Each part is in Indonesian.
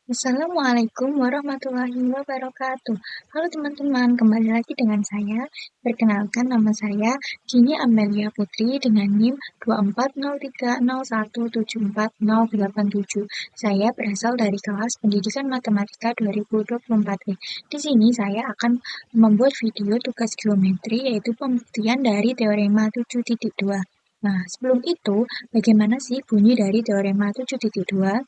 Assalamualaikum warahmatullahi wabarakatuh. Halo teman-teman, kembali lagi dengan saya. Perkenalkan nama saya Gini Amelia Putri dengan NIM 24030174087. Saya berasal dari kelas Pendidikan Matematika 2024E. Di sini saya akan membuat video tugas geometri yaitu pembuktian dari teorema 7.2. Nah, sebelum itu, bagaimana sih bunyi dari teorema 7.2?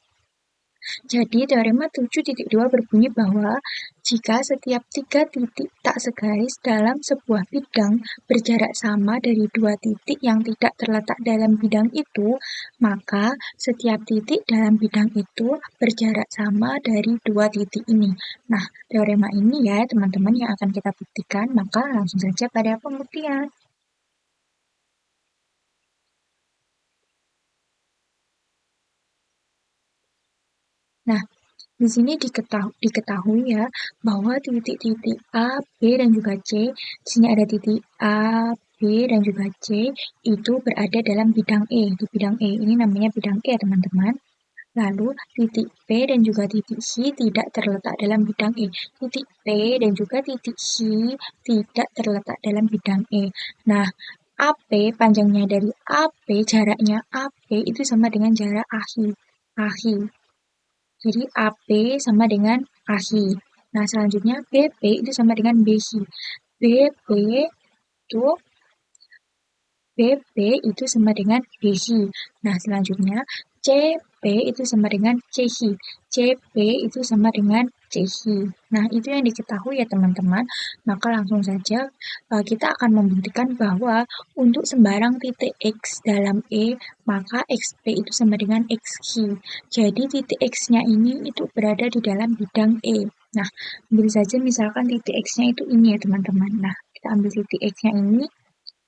Jadi, teorema 7.2 berbunyi bahwa jika setiap tiga titik tak segaris dalam sebuah bidang berjarak sama dari dua titik yang tidak terletak dalam bidang itu, maka setiap titik dalam bidang itu berjarak sama dari dua titik ini. Nah, teorema ini ya teman-teman yang akan kita buktikan, maka langsung saja pada pembuktian. Nah, di sini diketahui ya bahwa titik-titik A, B, dan juga C, di sini ada titik A, B, dan juga C, itu berada dalam bidang E. Di bidang E ini namanya bidang E, teman-teman. Lalu titik P dan juga titik C tidak terletak dalam bidang E. Titik P dan juga titik C tidak terletak dalam bidang E. Nah, AP panjangnya dari AP, jaraknya AP itu sama dengan jarak AHI. AHI. Jadi AP sama dengan AHI. Nah, selanjutnya BP itu sama dengan BHI. BP itu BP itu sama dengan BHI. Nah, selanjutnya CP itu sama dengan CHI. CP itu sama dengan CHI. Nah, itu yang diketahui ya teman-teman. Maka langsung saja kita akan membuktikan bahwa untuk sembarang titik X dalam E, maka XP itu sama dengan XI. Jadi titik X-nya ini itu berada di dalam bidang E. Nah, ambil saja misalkan titik X-nya itu ini ya teman-teman. Nah, kita ambil titik X-nya ini,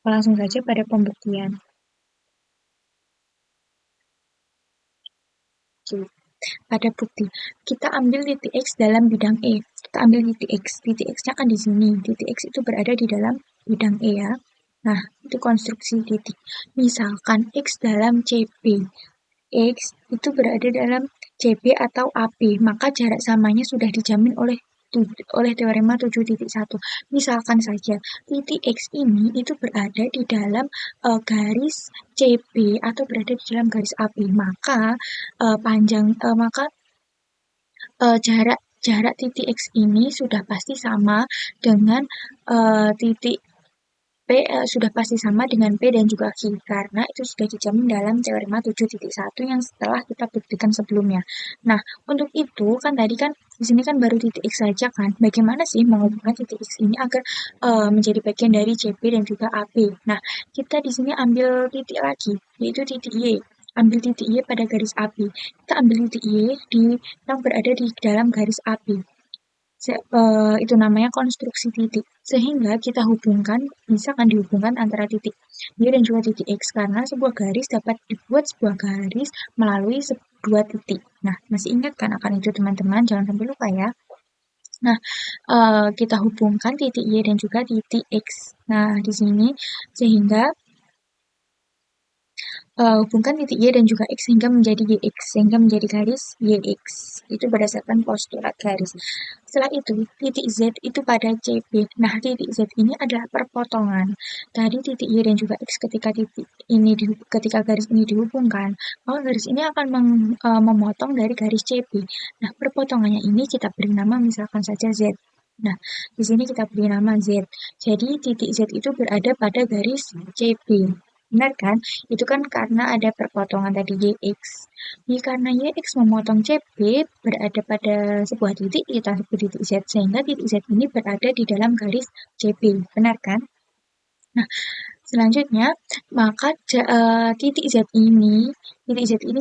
langsung saja pada pembuktian. Oke, pada bukti. Kita ambil titik X dalam bidang E. Kita ambil titik X. Titik X-nya kan di sini. Titik X itu berada di dalam bidang E ya. Nah, itu konstruksi titik. Misalkan X dalam CB. X itu berada dalam CB atau AP, maka jarak samanya sudah dijamin oleh teorema 7.1. Misalkan saja titik X ini itu berada di dalam garis CB atau berada di dalam garis AP, maka jarak jarak titik X ini sudah pasti sama dengan titik P, sudah pasti sama dengan P dan juga Q karena itu sudah dijamin dalam teorema 7.1 yang setelah kita buktikan sebelumnya. Nah, untuk itu kan tadi kan di sini kan baru titik X saja kan. Bagaimana sih menghubungkan titik X ini agar menjadi bagian dari CP dan juga AP? Nah, kita di sini ambil titik lagi, yaitu titik Y. Ambil titik Y pada garis AP. Kita ambil titik Y yang berada di dalam garis AP. Itu namanya konstruksi titik. Sehingga kita hubungkan, bisa kan dihubungkan antara titik Y dan juga titik X, karena sebuah garis dapat dibuat sebuah garis melalui dua titik. Nah, masih ingat kan akan itu teman-teman? Jangan sampai lupa ya. Nah, kita hubungkan titik Y dan juga titik X. Nah, di sini sehingga hubungkan titik Y dan juga X sehingga menjadi YX, sehingga menjadi garis YX. Itu berdasarkan postulat garis. Setelah itu, titik Z itu pada CB. Nah, titik Z ini adalah perpotongan dari titik Y dan juga X ketika garis ini dihubungkan, maka garis ini akan memotong dari garis CB. Nah, perpotongannya ini kita beri nama misalkan saja Z. Nah, di sini kita beri nama Z. Jadi, titik Z itu berada pada garis CB. Benar kan? Itu kan karena ada perpotongan tadi YX. Karena YX memotong CB berada pada sebuah titik, kita sebut titik Z. Sehingga titik Z ini berada di dalam garis CB. Benar kan? Nah, selanjutnya, maka titik Z ini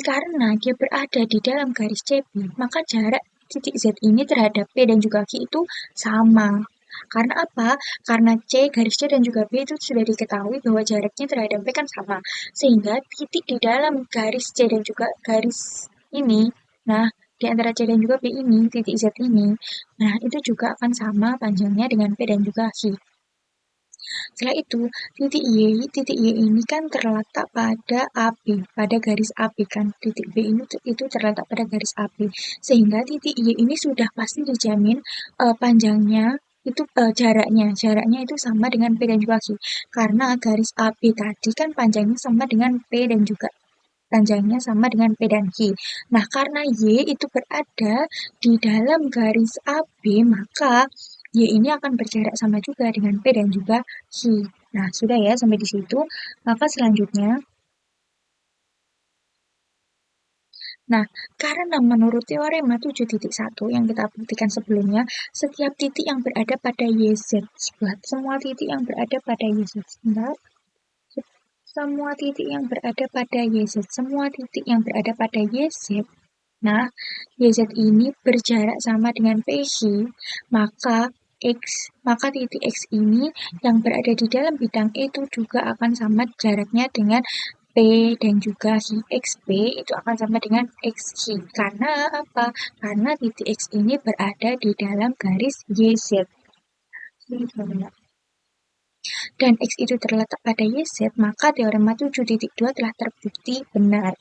karena dia berada di dalam garis CB, maka jarak titik Z ini terhadap P dan juga Q itu sama. Karena apa? Karena garis C dan juga B itu sudah diketahui bahwa jaraknya terhadap P kan sama. Sehingga titik di dalam garis C dan juga garis ini, nah di antara C dan juga B ini, titik Z ini, nah itu juga akan sama panjangnya dengan P dan juga Q. Setelah itu, titik Y ini kan terletak pada AB, pada garis AB kan. Titik B ini itu terletak pada garis AB. Sehingga titik Y ini sudah pasti dijamin panjangnya itu jaraknya itu sama dengan P dan juga Q. Karena garis AB tadi kan panjangnya sama dengan P dan juga panjangnya sama dengan P dan Q. Nah, karena Y itu berada di dalam garis AB, maka Y ini akan berjarak sama juga dengan P dan juga Q. Nah, sudah ya sampai di situ. Maka selanjutnya, nah, karena menurut teorema 7.1 yang kita buktikan sebelumnya, setiap titik yang berada pada YZ, semua titik yang berada pada YZ, sebentar. Semua titik yang berada pada YZ, semua titik yang berada pada YZ. Nah, YZ ini berjarak sama dengan PX, maka maka titik X ini yang berada di dalam bidang itu juga akan sama jaraknya dengan P dan juga XP itu akan sama dengan XQ. Karena apa? Karena titik X ini berada di dalam garis YZ. Dan X itu terletak pada YZ, maka teorema 7.2 telah terbukti benar.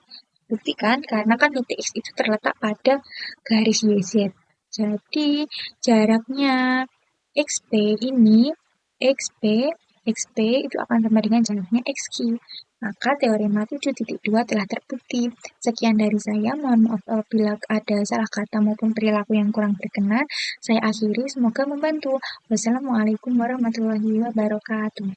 Buktikan karena kan titik X itu terletak pada garis YZ. Jadi jaraknya XP ini XP XP itu akan sama dengan jaraknya XQ. Maka teorema 7.2 telah terbukti. Sekian dari saya. Mohon maaf apabila ada salah kata maupun perilaku yang kurang berkenan. Saya akhiri. Semoga membantu. Wassalamualaikum warahmatullahi wabarakatuh.